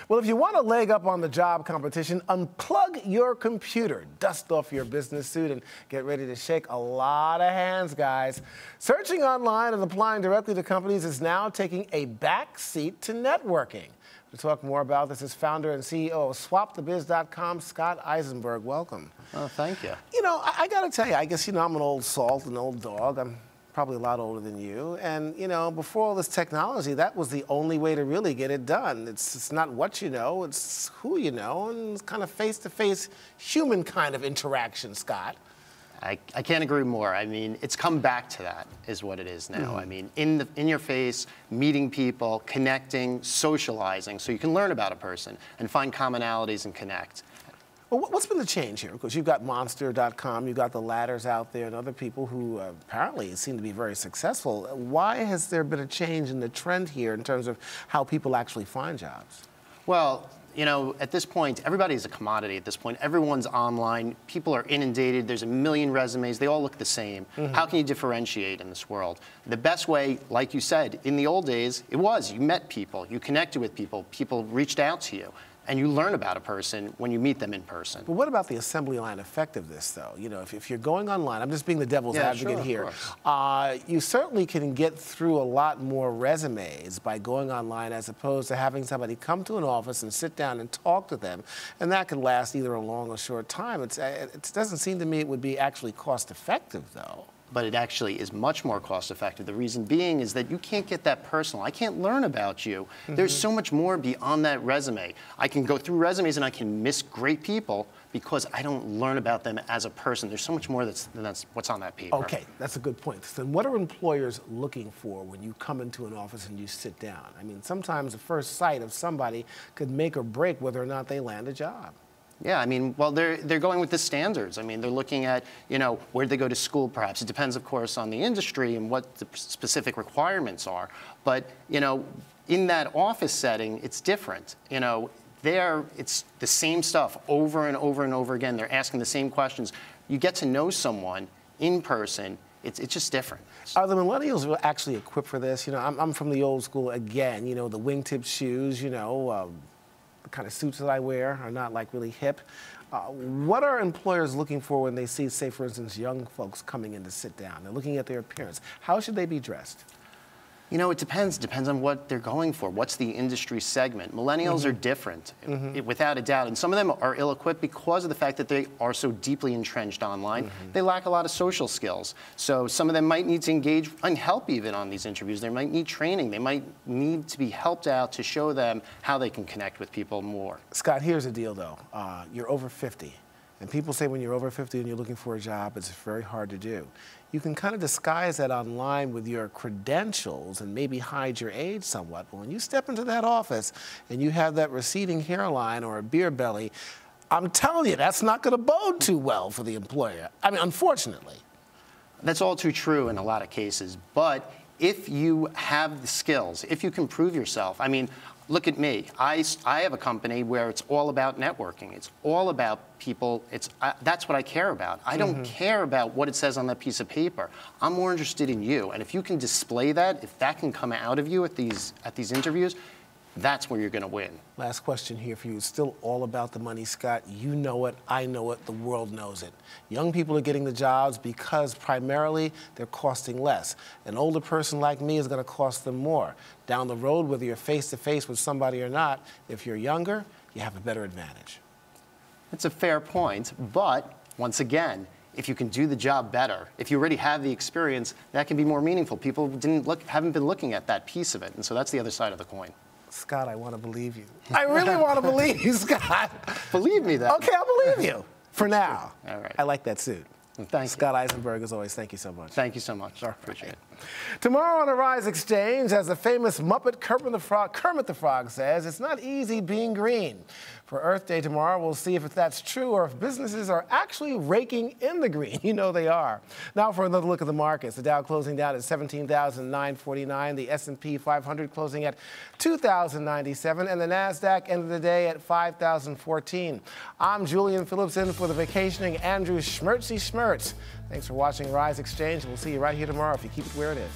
Well, if you want a leg up on the job competition, unplug your computer, dust off your business suit, and get ready to shake a lot of hands, guys. Searching online and applying directly to companies is now taking a back seat to networking. To talk more about this is founder and CEO of SwapTheBiz.com, Scott Eisenberg. Welcome. Oh, thank you. You know, I got to tell you, I guess, I'm an old salt, an old dog. I'm probably a lot older than you. And, before all this technology, that was the only way to really get it done. It's not what you know, it's who you know, and it's kind of face-to-face human kind of interaction, Scott. I can't agree more. I mean, it's come back to that is what it is now. I mean, in your face, meeting people, connecting, socializing, so you can learn about a person and find commonalities and connect. Well, what's been the change here? Because you've got Monster.com, you've got the Ladders out there, and other people who apparently seem to be very successful. Why has there been a change in the trend here in terms of how people actually find jobs? Well, at this point, everybody's a commodity at this point. Everyone's online. People are inundated. There's a million resumes. They all look the same. How can you differentiate in this world? The best way, like you said, in the old days, it was you met people, you connected with people, people reached out to you. And you learn about a person when you meet them in person. But what about the assembly line effect of this, though? If you're going online, I'm just being the devil's advocate here. You certainly can get through a lot more resumes by going online as opposed to having somebody come to an office and sit down and talk to them. And that could last either a long or short time. It doesn't seem to me it would be actually cost effective, though. But it actually is much more cost effective. The reason being is that you can't get that personal. I can't learn about you. There's so much more beyond that resume. I can go through resumes and I can miss great people because I don't learn about them as a person. There's so much more than that's what's on that paper. Okay, that's a good point. So what are employers looking for when you come into an office and you sit down? I mean, sometimes the first sight of somebody could make or break whether or not they land a job. Yeah, I mean, well, they're going with the standards. I mean, they're looking at, where they go to school, perhaps. It depends, of course, on the industry and what the specific requirements are. But, in that office setting, it's different. There, it's the same stuff over and over and over again. They're asking the same questions. You get to know someone in person. It's just different. Are the millennials actually equipped for this? I'm from the old school again. The wingtip shoes, the kind of suits that I wear are not like really hip. What are employers looking for when they see, say, for instance, young folks coming in to sit down? They're looking at their appearance. How should they be dressed? It depends. It depends on what they're going for. What's the industry segment? Millennials are different, without a doubt. And some of them are ill-equipped because of the fact that they are so deeply entrenched online. They lack a lot of social skills. So some of them might need to engage and help even on these interviews. They might need training. They might need to be helped out to show them how they can connect with people more. Scott, here's the deal, though. You're over 50. And people say when you're over 50 and you're looking for a job, it's very hard to do. You can kind of disguise that online with your credentials and maybe hide your age somewhat. But when you step into that office and you have that receding hairline or a beer belly, I'm telling you, that's not going to bode too well for the employer. I mean, unfortunately. That's all too true in a lot of cases. But if you have the skills, if you can prove yourself, I mean, look at me. I have a company where it's all about networking. It's all about people. That's what I care about. I don't care about what it says on that piece of paper. I'm more interested in you. And if you can display that, if that can come out of you at these interviews, that's where you're going to win. Last question here for you. It's still all about the money, Scott. You know it. I know it. The world knows it. Young people are getting the jobs because primarily they're costing less. An older person like me is going to cost them more. Down the road, whether you're face-to-face with somebody or not, if you're younger, you have a better advantage. That's a fair point. But once again, if you can do the job better, if you already have the experience, that can be more meaningful. People haven't been looking at that piece of it. And so that's the other side of the coin. Scott, I want to believe you. I really want to believe you, Scott. Believe me, then. Okay, I'll believe you. For now. All right. I like that suit. Thank Scott Eisenberg, as always, thank you so much. Thank you so much. Appreciate it. Tomorrow on the Rise Exchange, as the famous Muppet Kermit the Frog says, it's not easy being green. For Earth Day tomorrow, we'll see if that's true or if businesses are actually raking in the green. You know they are. Now for another look at the markets. The Dow closing down at 17,949. The S&P 500 closing at 2,097. And the NASDAQ ended the day at 5,014. I'm Julian Phillips in for the vacationing Andrew Schmertzy Schmertz. Thanks for watching Rise Exchange. We'll see you right here tomorrow if you keep it where it is.